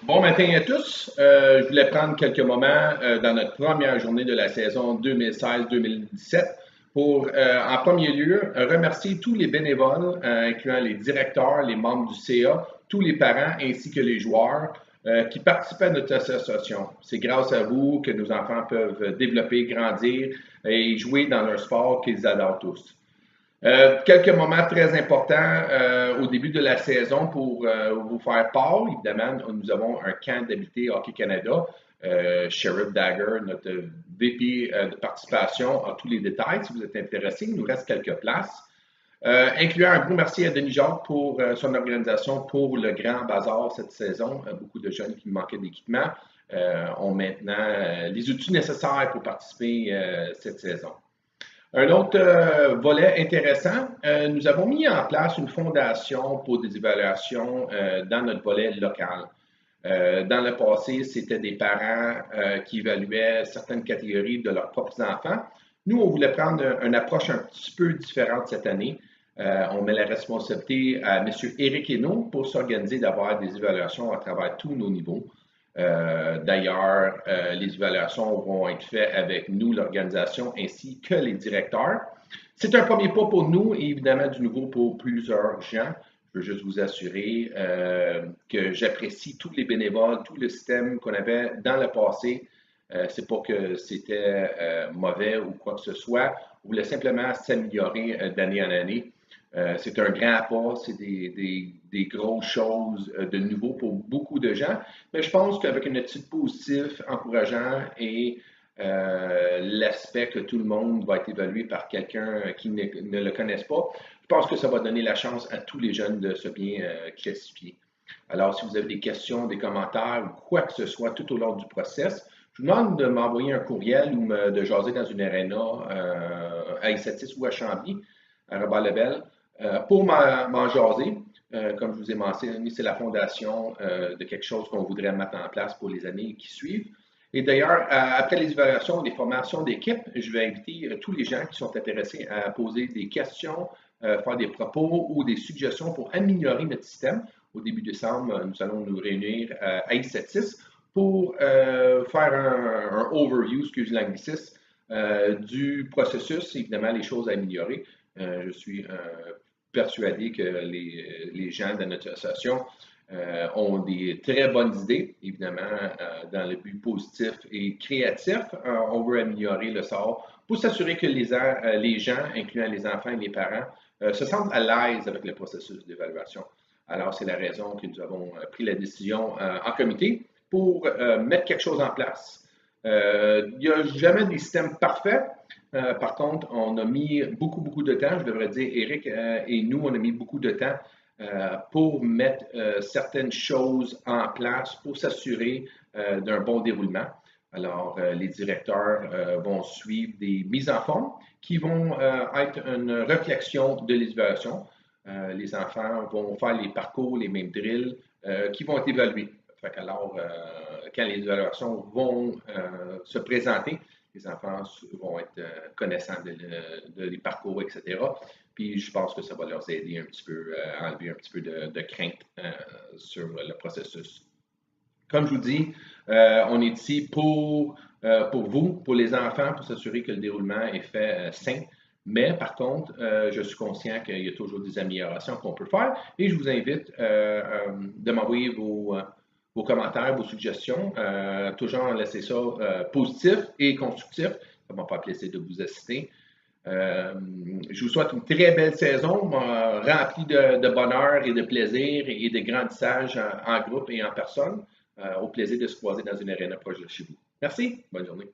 Bon matin à tous. Je voulais prendre quelques moments dans notre première journée de la saison 2016-2017 pour, en premier lieu, remercier tous les bénévoles, incluant les directeurs, les membres du CA, tous les parents ainsi que les joueurs qui participent à notre association. C'est grâce à vous que nos enfants peuvent développer, grandir et jouer dans un sport qu'ils adorent tous. Quelques moments très importants au début de la saison pour vous faire part. Évidemment, nous avons un camp d'habité Hockey Canada. Sheriff Dagger, notre VP de participation, a tous les détails. Si vous êtes intéressé, il nous reste quelques places. Incluant un gros merci à Denis Jacques pour son organisation pour le grand bazar cette saison. Beaucoup de jeunes qui manquaient d'équipement ont maintenant les outils nécessaires pour participer cette saison. Un autre volet intéressant, nous avons mis en place une fondation pour des évaluations dans notre volet local. Dans le passé, c'était des parents qui évaluaient certaines catégories de leurs propres enfants. Nous, on voulait prendre une approche un petit peu différente cette année. On met la responsabilité à M. Éric Hainaut pour s'organiser d'avoir des évaluations à travers tous nos niveaux. D'ailleurs, les évaluations vont être faites avec nous, l'organisation, ainsi que les directeurs. C'est un premier pas pour nous et évidemment du nouveau pour plusieurs gens. Je veux juste vous assurer que j'apprécie tous les bénévoles, tout le système qu'on avait dans le passé. C'est pas que c'était mauvais ou quoi que ce soit. On voulait simplement s'améliorer d'année en année. C'est un grand pas, c'est des grosses choses de nouveau pour beaucoup de gens, mais je pense qu'avec une attitude positive, encourageant et l'aspect que tout le monde va être évalué par quelqu'un qui ne le connaisse pas, je pense que ça va donner la chance à tous les jeunes de se bien classifier. Alors, si vous avez des questions, des commentaires ou quoi que ce soit tout au long du process, je vous demande de m'envoyer un courriel ou de jaser dans une arena à Issatis ou à Chambly, à Robert-Lebel, pour m'en jaser. Comme je vous ai mentionné, c'est la fondation de quelque chose qu'on voudrait mettre en place pour les années qui suivent. Et d'ailleurs, après les évaluations, les formations d'équipe, je vais inviter tous les gens qui sont intéressés à poser des questions, faire des propos ou des suggestions pour améliorer notre système. Au début décembre, nous allons nous réunir à I76 pour faire un overview, excusez l'anglicisme, du processus, évidemment, les choses à améliorer. Je suis persuadé que les gens de notre association ont des très bonnes idées, évidemment, dans le but positif et créatif. On veut améliorer le sort pour s'assurer que les gens, incluant les enfants et les parents, se sentent à l'aise avec le processus d'évaluation. Alors, c'est la raison que nous avons pris la décision en comité pour mettre quelque chose en place. Il n'y a jamais des systèmes parfaits. Par contre, on a mis beaucoup de temps, je devrais dire, Eric et nous, on a mis beaucoup de temps pour mettre certaines choses en place pour s'assurer d'un bon déroulement. Alors, les directeurs vont suivre des mises en forme qui vont être une réflexion de l'évaluation. Les enfants vont faire les parcours, les mêmes drills qui vont être évalués. Fait qu'alors, quand les évaluations vont se présenter, les enfants vont être connaissants des parcours, etc. Puis je pense que ça va leur aider un petit peu à enlever un petit peu de crainte sur le processus. Comme je vous dis, on est ici pour vous, pour les enfants, pour s'assurer que le déroulement est fait sain. Mais par contre, je suis conscient qu'il y a toujours des améliorations qu'on peut faire et je vous invite de m'envoyer vos commentaires, vos suggestions. Toujours laisser ça positif et constructif. Ça va me faire plaisir de vous assister. Je vous souhaite une très belle saison, remplie de bonheur et de plaisir et de grandissage en groupe et en personne. Au plaisir de se croiser dans une arène proche de chez vous. Merci, bonne journée.